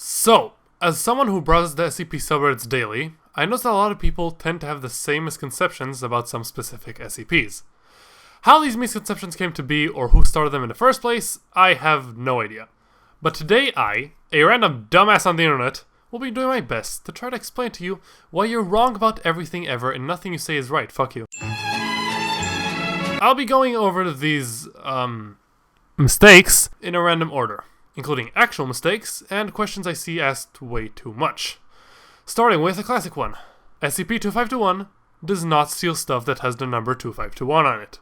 So, as someone who browses the SCP subreddits daily, I notice that a lot of people tend to have the same misconceptions about some specific SCPs. How these misconceptions came to be or who started them in the first place, I have no idea. But today I, a random dumbass on the internet, will be doing my best to try to explain to you why you're wrong about everything ever and nothing you say is right. Fuck you. I'll be going over these, mistakes in a random order, including actual mistakes and questions I see asked way too much. Starting with a classic one. SCP-2521 does not steal stuff that has the number 2521 on it.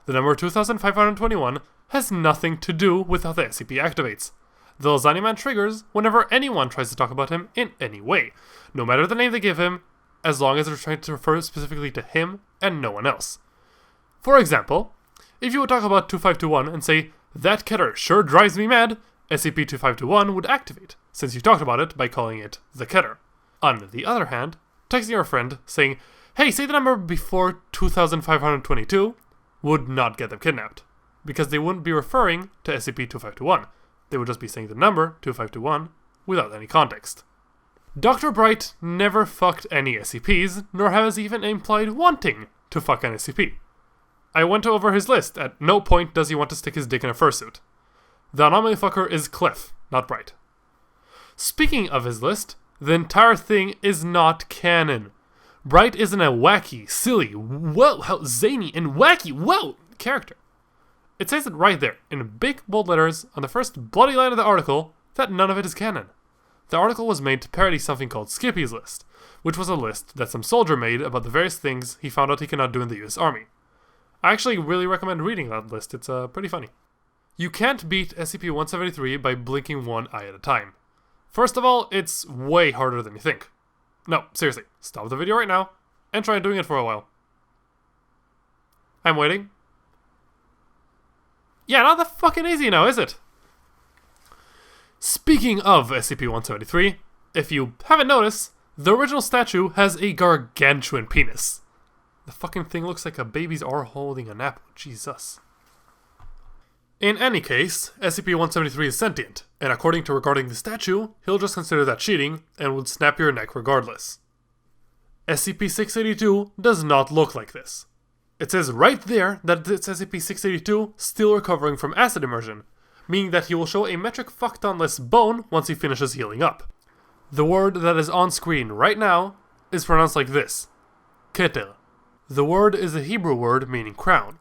The number 2521 has nothing to do with how the SCP activates. The Lasagna Man triggers whenever anyone tries to talk about him in any way, no matter the name they give him, as long as they're trying to refer specifically to him and no one else. For example, if you would talk about 2521 and say, "That Keter sure drives me mad," SCP-2521 would activate, since you talked about it by calling it the Keter. On the other hand, texting your friend saying, "Hey, say the number before 2522, would not get them kidnapped, because they wouldn't be referring to SCP-2521. They would just be saying the number 2521 without any context. Dr. Bright never fucked any SCPs, nor has even implied wanting to fuck an SCP. I went over his list. At no point does he want to stick his dick in a fursuit. The anomaly fucker is Clef, not Bright. Speaking of his list, the entire thing is not canon. Bright isn't a wacky, silly, whoa, how zany and wacky, whoa, character. It says it right there, in big bold letters, on the first bloody line of the article, that none of it is canon. The article was made to parody something called Skippy's List, which was a list that some soldier made about the various things he found out he cannot do in the US Army. I actually really recommend reading that list, it's pretty funny. You can't beat SCP-173 by blinking one eye at a time. First of all, it's way harder than you think. No, seriously, stop the video right now, and try doing it for a while. I'm waiting. Yeah, not that fucking easy now, is it? Speaking of SCP-173, if you haven't noticed, the original statue has a gargantuan penis. The fucking thing looks like a baby's arm holding an apple, Jesus. In any case, SCP-173 is sentient, and according to regarding the statue, he'll just consider that cheating, and would snap your neck regardless. SCP-682 does not look like this. It says right there that it's SCP-682 still recovering from acid immersion, meaning that he will show a metric fucktonless bone once he finishes healing up. The word that is on screen right now is pronounced like this, keter. The word is a Hebrew word meaning crown.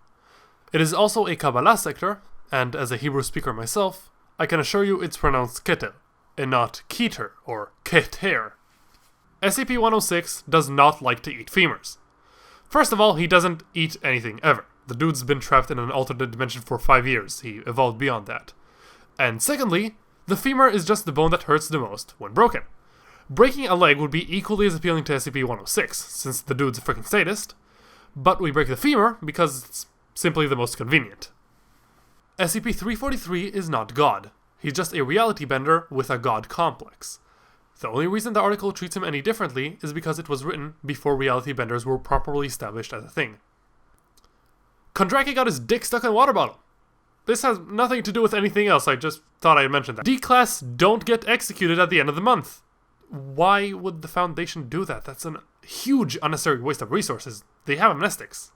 It is also a Kabbalah sector, and as a Hebrew speaker myself, I can assure you it's pronounced keter, and not keter or keter. SCP-106 does not like to eat femurs. First of all, he doesn't eat anything ever. The dude's been trapped in an alternate dimension for 5 years, he evolved beyond that. And secondly, the femur is just the bone that hurts the most when broken. Breaking a leg would be equally as appealing to SCP-106, since the dude's a freaking sadist, but we break the femur because it's simply the most convenient. SCP-343 is not God. He's just a reality bender with a God complex. The only reason the article treats him any differently is because it was written before reality benders were properly established as a thing. Kondraki got his dick stuck in a water bottle. This has nothing to do with anything else, I just thought I'd mention that. D-Class don't get executed at the end of the month. Why would the Foundation do that? That's a huge unnecessary waste of resources. They have amnestics.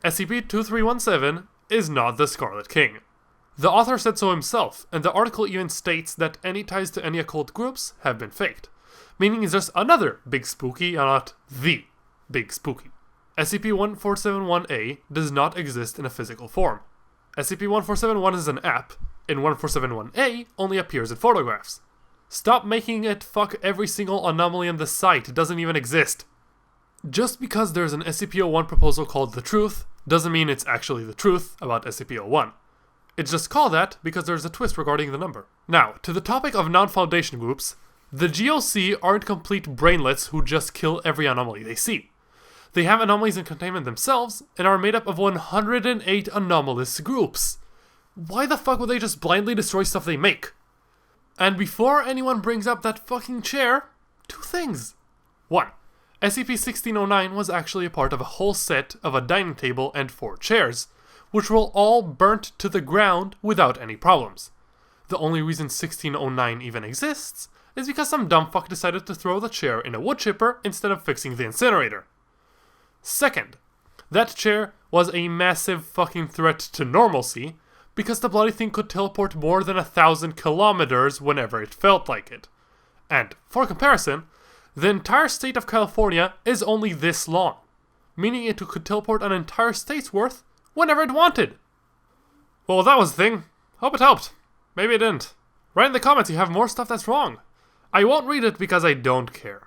SCP-2317 is not the Scarlet King. The author said so himself, and the article even states that any ties to any occult groups have been faked, meaning he's just another Big Spooky and not the Big Spooky. SCP-1471-A does not exist in a physical form. SCP-1471 is an app, and 1471-A only appears in photographs. Stop making it fuck every single anomaly on the site, it doesn't even exist. Just because there's an SCP-01 proposal called The Truth, doesn't mean it's actually the truth about SCP-01. It's just called that because there's a twist regarding the number. Now, to the topic of non-Foundation groups, the GOC aren't complete brainlets who just kill every anomaly they see. They have anomalies in containment themselves, and are made up of 108 anomalous groups. Why the fuck would they just blindly destroy stuff they make? And before anyone brings up that fucking chair, 2 things. 1. SCP-1609 was actually a part of a whole set of a dining table and 4 chairs, which were all burnt to the ground without any problems. The only reason 1609 even exists is because some dumb fuck decided to throw the chair in a wood chipper instead of fixing the incinerator. Second, that chair was a massive fucking threat to normalcy because the bloody thing could teleport more than 1,000 kilometers whenever it felt like it. And, for comparison, the entire state of California is only this long, meaning it could teleport an entire state's worth whenever it wanted. Well, that was the thing. Hope it helped. Maybe it didn't. Write in the comments you have more stuff that's wrong. I won't read it because I don't care.